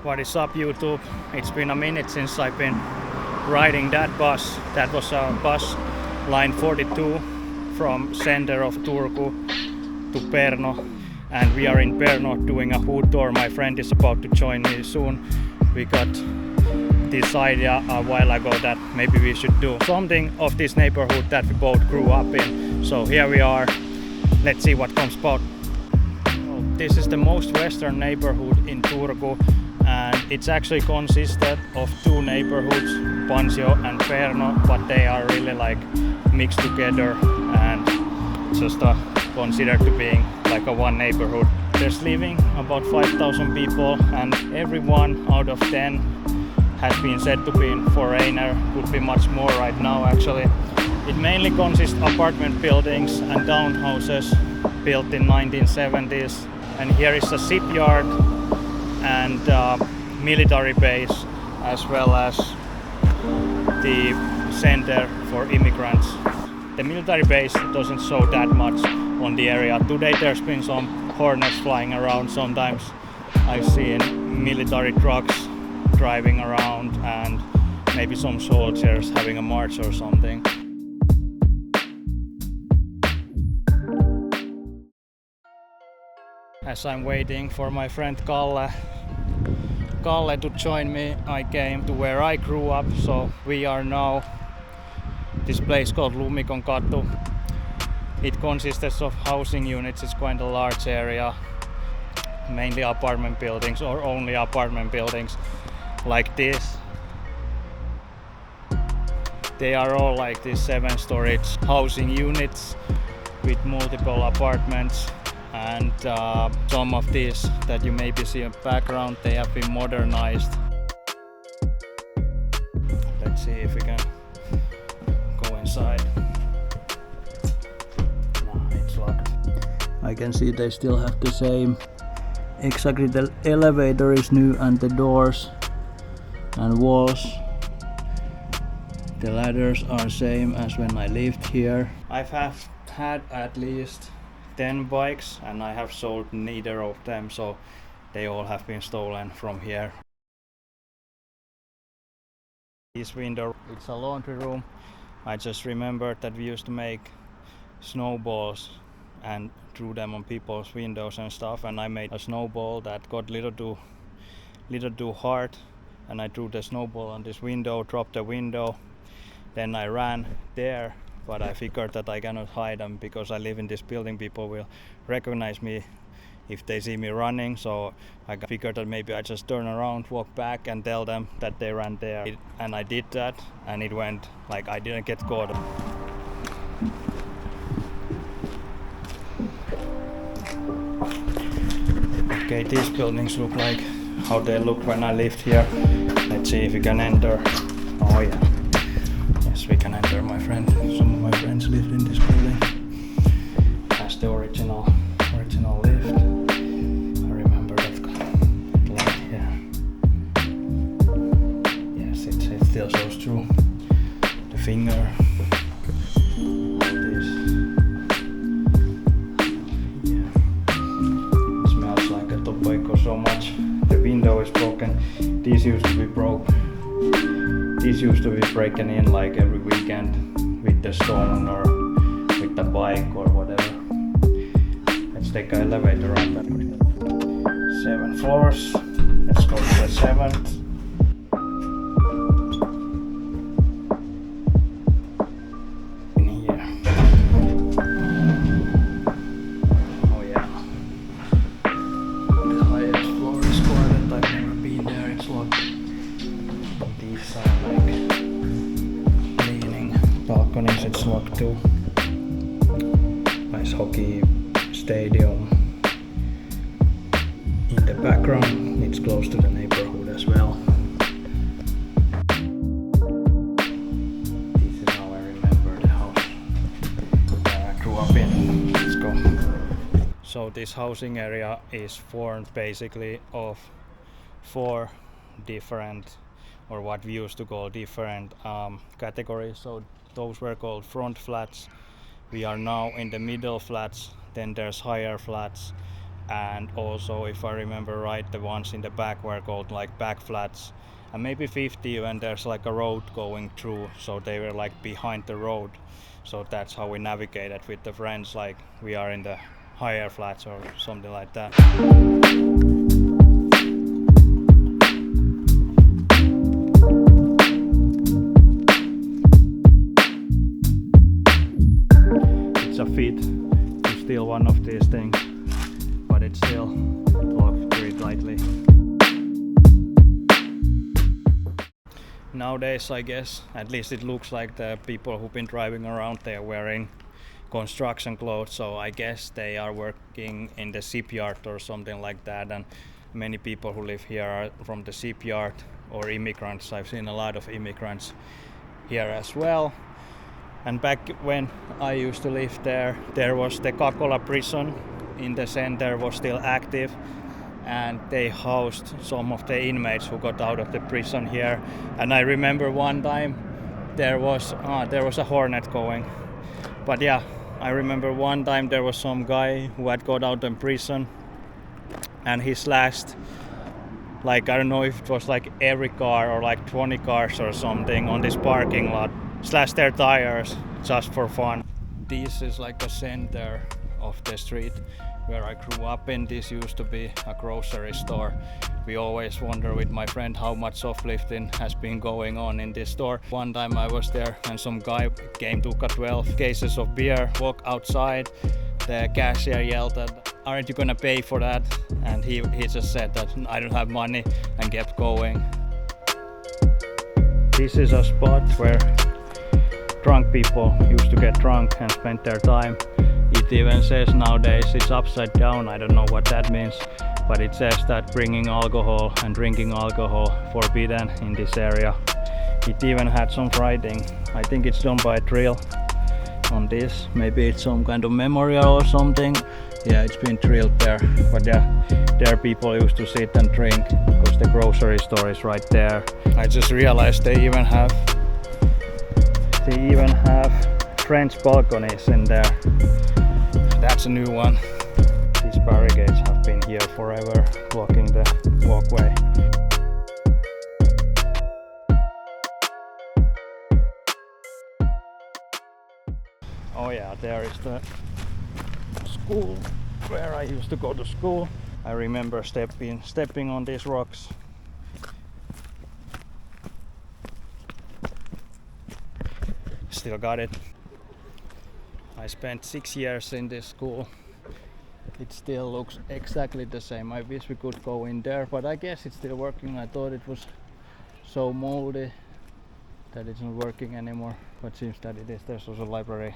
What is up, YouTube? It's been a minute since I've been riding that bus. That was a bus line 42 from center of Turku to Perno, and we are in Perno doing a food tour. My friend is about to join me soon. We got this idea a while ago that maybe we should do something of this neighborhood that we both grew up in. So here we are. Let's see what comes about. This is the most western neighborhood in Turku, and it's actually consisted of two neighborhoods, Pansio-Perno, but they are really like mixed together and just considered to being like a one neighborhood. There's living about 5,000 people, and every 1 out of 10 has been said to be a foreigner. Could be much more right now actually. It mainly consists of apartment buildings and townhouses built in 1970s. And here is a shipyard and military base, as well as the center for immigrants. The military base doesn't show that much on the area. Today there's been some hornets flying around. Sometimes I've seen military trucks driving around and maybe some soldiers having a march or something. As I'm waiting for my friend Kalle to join me, I came to where I grew up. So we are now this place called Lumikon Katu. It consists of housing units. It's quite a large area, mainly apartment buildings or only apartment buildings like this. They are all like these 7-story housing units with multiple apartments. And some of these that you maybe see in the background, they have been modernized. Let's see if we can go inside. No, it's locked. I can see they still have the same. Exactly, the elevator is new and the doors and walls. The ladders are same as when I lived here. I've had at least 10 bikes and I have sold neither of them, so they all have been stolen from here. This window, it's a laundry room. I just remembered that we used to make snowballs and threw them on people's windows and stuff, and I made a snowball that got little too hard, and I threw the snowball on this window, dropped the window, then I ran there. But I figured that I cannot hide them because I live in this building. People will recognize me if they see me running. So I figured that maybe I just turn around, walk back and tell them that they ran there. And I did that, and it went like I didn't get caught. Okay, these buildings look like how they looked when I lived here. Let's see if we can enter. Oh yeah. Yes, we can enter, my friend. Some of my friends lived in this building as the original lift. I remember that light here. Yes, it still shows through the finger. Like this. Yeah. It smells like a tobacco so much. The window is broken. These used to be broke. These used to be breaking in like every weekend with the stone or with the bike or whatever. Let's take an elevator up. 7 floors. Let's go to the 7th. In here. Oh yeah. The highest floor is guarded. I've never been there. It's locked. These are like leaning balconies, it's locked too. Nice hockey stadium. In the background, it's close to the neighborhood as well. This is how I remember the house that I grew up in. Let's go. So this housing area is formed basically of 4 different, or what we used to call different categories. So those were called front flats. We are now in the middle flats, then there's higher flats, and also, if I remember right, the ones in the back were called like back flats, and maybe 50 when there's like a road going through, so they were like behind the road. So that's how we navigated with the friends, like we are in the higher flats or something like that. It's a fit to steal one of these things, but it's still locked pretty tightly. Nowadays, I guess, at least it looks like the people who've been driving around, they're wearing construction clothes, so I guess they are working in the shipyard or something like that, and many people who live here are from the shipyard or immigrants. I've seen a lot of immigrants here as well. And back when I used to live there, there was the Kalle prison in the center was still active, and they housed some of the inmates who got out of the prison here. And I remember one time there was a hornet going. But yeah, I remember one time there was some guy who had got out of prison, and he slashed, like, I don't know if it was like every car or like 20 cars or something on this parking lot, slashed their tires just for fun. This is like the center of the street where I grew up in. This used to be a grocery store. We always wonder with my friend how much shoplifting has been going on in this store. One time I was there and some guy came, took 12 cases of beer, walked outside. The cashier yelled at, "Aren't you gonna pay for that?" And he just said that, "I don't have money," and kept going. This is a spot where drunk people used to get drunk and spend their time. It even says nowadays it's upside down. I don't know what that means, but it says that bringing alcohol and drinking alcohol forbidden in this area. It even had some writing. I think it's done by a drill on this. Maybe it's some kind of memorial or something. Yeah, it's been drilled there. But yeah, there people used to sit and drink because the grocery store is right there. I just realized they even have French balconies in there. That's a new one. These barricades have been here forever, blocking the walkway. Oh yeah, there is the school where I used to go to school. I remember stepping on these rocks. Still got it. I spent 6 years in this school. It still looks exactly the same. I wish we could go in there, but I guess it's still working. I thought it was so moldy that it's not working anymore, but seems that it is. There's also a library.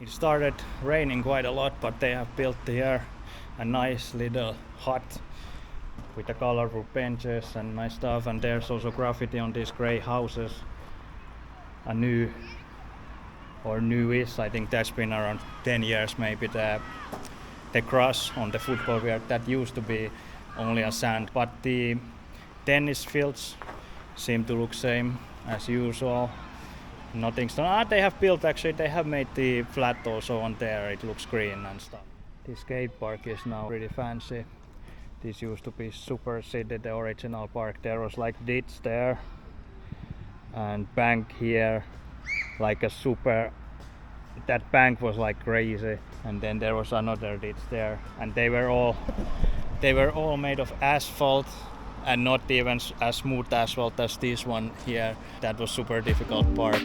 It started raining quite a lot, but they have built here a nice little hut with the colorful benches and nice stuff, and there's also graffiti on these grey houses. A newish, I think that's been around 10 years maybe, the grass on the football field that used to be only a sand, but the tennis fields seem to look same as usual. Nothing's done. They have built, actually they have made the flat also on there, it looks green and stuff. The skate park is now pretty fancy. This used to be Super City, the original park. There was like ditch there and bank here, like a super, that bank was like crazy, and then there was another ditch there, and they were all made of asphalt, and not even as smooth asphalt as this one here. That was super difficult park.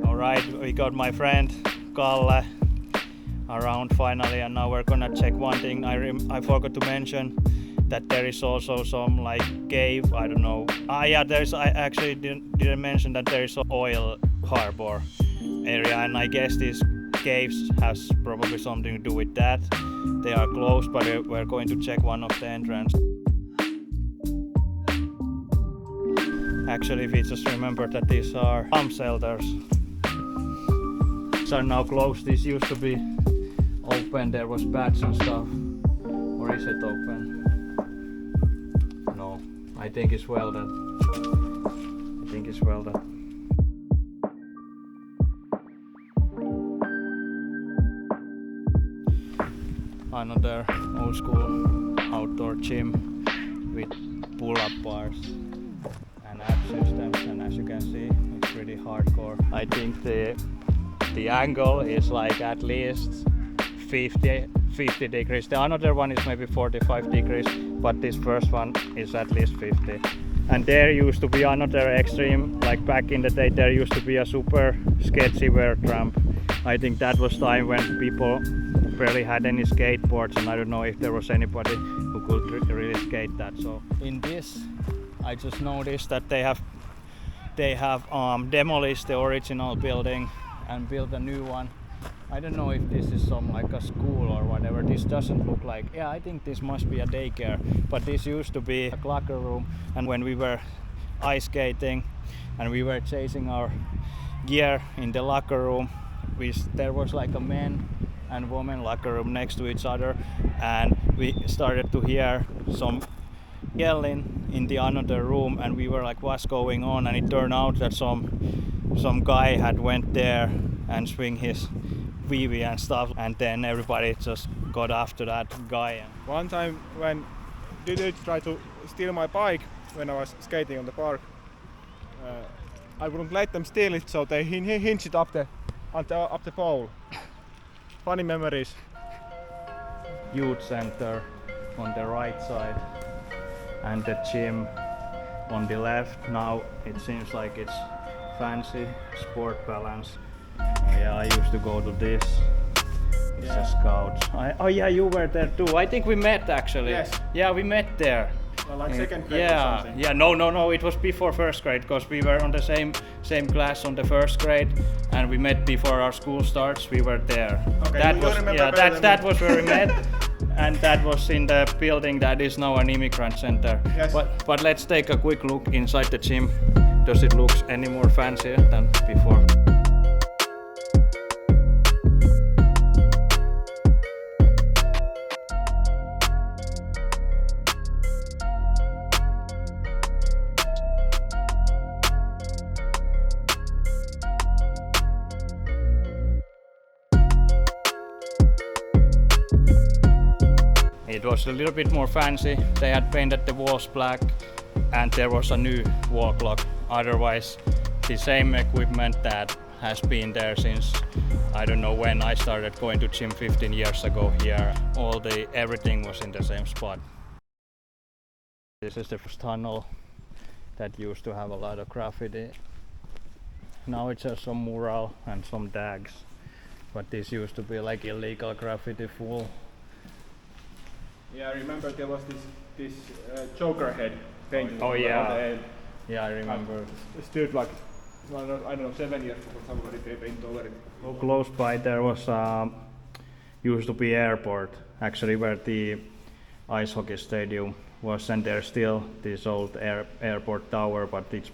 Alright, we got my friend Kalle around finally, and now we're gonna check one thing. I forgot to mention that there is also some like cave, I don't know. Yeah, I actually didn't mention that there is an oil harbor area, and I guess these caves has probably something to do with that. They are closed, but we're going to check one of the entrance. Actually, we just remember that these are bomb shelters. These are now closed. This used to be open, there was bats and stuff. Or is it open? No, I think it's welded. another old school outdoor gym with pull-up bars and ab systems, and as you can see, it's pretty hardcore. I think the angle is like at least 50 degrees. The another one is maybe 45 degrees, but this first one is at least 50. And there used to be another extreme, like back in the day there used to be a super sketchy vert ramp. I think that was time when people barely had any skateboards, and I don't know if there was anybody who could really skate that. So in this I just noticed that they have demolished the original building and built a new one. I don't know if this is some like a school or whatever. This doesn't look like, yeah, I think this must be a daycare, but this used to be a locker room. And when we were ice skating and we were chasing our gear in the locker room, there was like a men and women locker room next to each other, and we started to hear some yelling in the another room, and we were like, what's going on? And it turned out that some guy had went there and swing his VV and stuff, and then everybody just got after that guy. One time when dudes tried to steal my bike when I was skating on the park, I wouldn't let them steal it, so they hinged it up the pole. Funny memories. Youth center on the right side and the gym on the left. Now it seems like it's fancy sport balance. Oh yeah, I used to go to this. It's a Scouts. Oh yeah, you were there too. I think we met actually. Yes. Yeah, we met there. Well, like second grade or something. Yeah, no, it was before first grade, because we were on the same class on the first grade, and we met before our school starts. We were there. Okay, that was where we met, and that was in the building that is now an immigrant center. Yes. But let's take a quick look inside the gym. Does it look any more fancier than before? It was a little bit more fancy. They had painted the walls black, and there was a new wall clock. Otherwise, the same equipment that has been there since I don't know when I started going to gym 15 years ago here. Everything was in the same spot. This is the first tunnel that used to have a lot of graffiti. Now it's just some mural and some tags, but this used to be like illegal graffiti full. Yeah, I remember there was this Joker head painted. Oh yeah. On the end. Yeah, I remember. It stood like, I don't know, 7 years before somebody painted over it. So close by there was used to be airport, actually, where the ice hockey stadium was, and there's still this old airport tower, but it's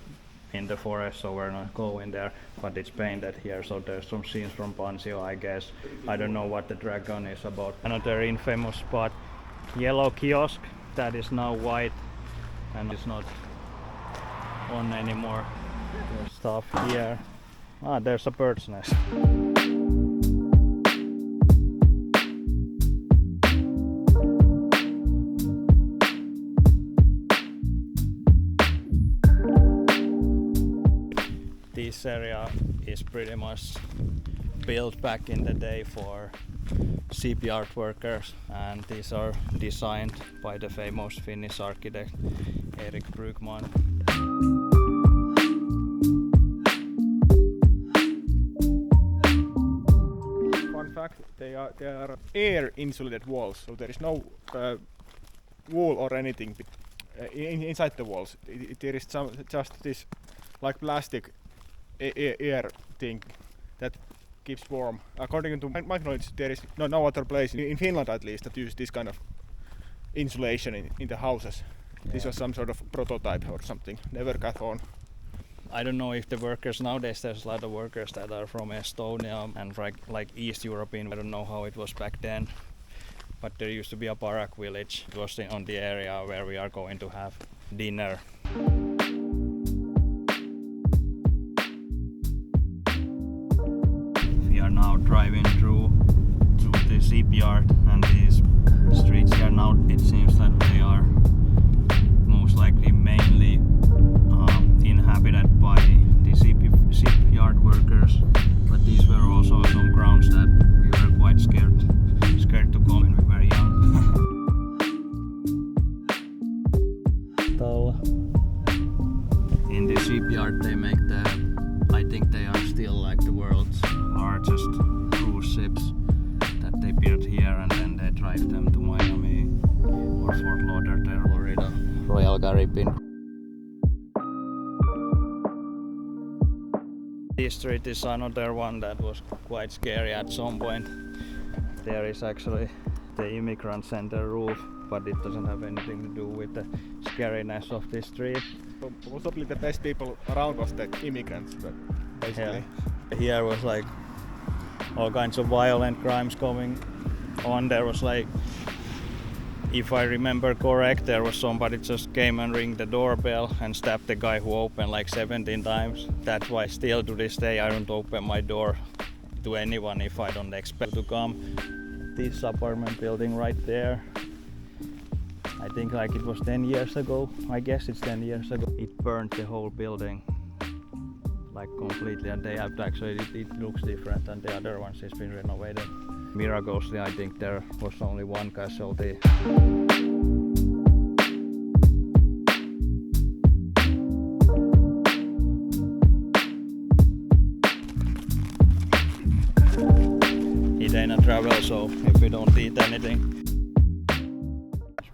in the forest, so we're not going there, but it's painted here, so there's some scenes from Pansio, I guess. I don't know what the dragon is about. Another infamous spot, yellow kiosk that is now white and is not on anymore. There's stuff here. There's a bird's nest. This area is pretty much built back in the day for CPR workers, and these are designed by the famous Finnish architect Erik Brugman. Fun fact, they are air insulated walls, so there is no wool or anything inside the walls. There is just this like plastic air thing that keeps warm. According to my knowledge, there is no other place in Finland at least that uses this kind of insulation in the houses. Yeah. This was some sort of prototype or something. Never got on. I don't know if the workers nowadays, there's a lot of workers that are from Estonia and like East European. I don't know how it was back then, but there used to be a Barak village. It was on the area where we are going to have dinner. We are now driving through the shipyard, and these now it seems that they are most likely mainly inhabited by the shipyard workers, but these were also some grounds that we were quite scared to go when we were young. In the shipyard they make I think they are still like the world's largest cruise ships that they build here, and then they drive them to Miami or Fort Lauderdale, Florida, Royal Caribbean. This street is another one that was quite scary at some point. There is actually the immigrant center roof, but it doesn't have anything to do with the scariness of this street. Possibly the best people around was the immigrants, but basically. Yeah. Here was like all kinds of violent crimes going on. There was like, if I remember correct, there was somebody just came and ring the doorbell and stabbed the guy who opened like 17 times. That's why still to this day I don't open my door to anyone if I don't expect to come. This apartment building right there, I think like it was 10 years ago. I guess it's 10 years ago. It burned the whole building like completely, and they have actually, it looks different than the other ones. It's been renovated. Miraculously, I think there was only one casualty. It ain't a travel, so if we don't eat anything.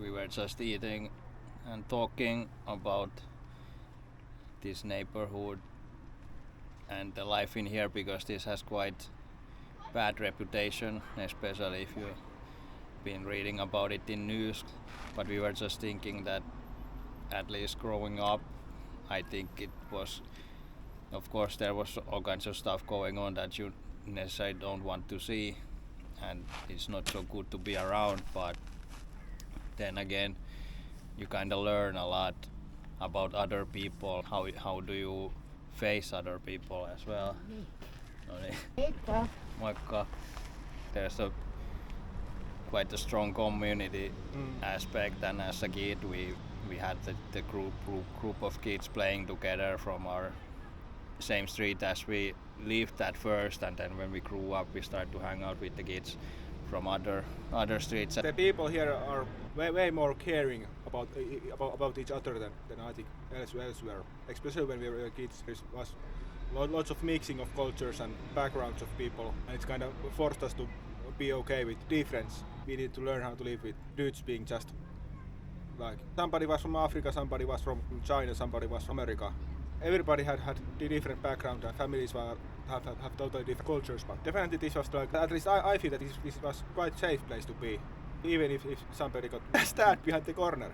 We were just eating and talking about this neighborhood and the life in here, because this has quite bad reputation, especially if you've been reading about it in news. But we were just thinking that at least growing up, I think it was, of course there was all kinds of stuff going on that you necessarily don't want to see, and it's not so good to be around, but then again you kind of learn a lot about other people, how do you face other people as well. No niin. Moikka. There's quite a strong community aspect, and as a kid we had the group of kids playing together from our same street as we lived at first, and then when we grew up we started to hang out with the kids from other streets. The people here are way more caring about each other than I think elsewhere. Especially when we were kids, there was lots of mixing of cultures and backgrounds of people, and it's kind of forced us to be okay with difference. We need to learn how to live with dudes being just like somebody was from Africa, somebody was from China, somebody was from America. Everybody had different background, and families have totally different cultures, but definitely this was like, at least I feel that this was quite safe place to be, even if somebody got stabbed behind the corner.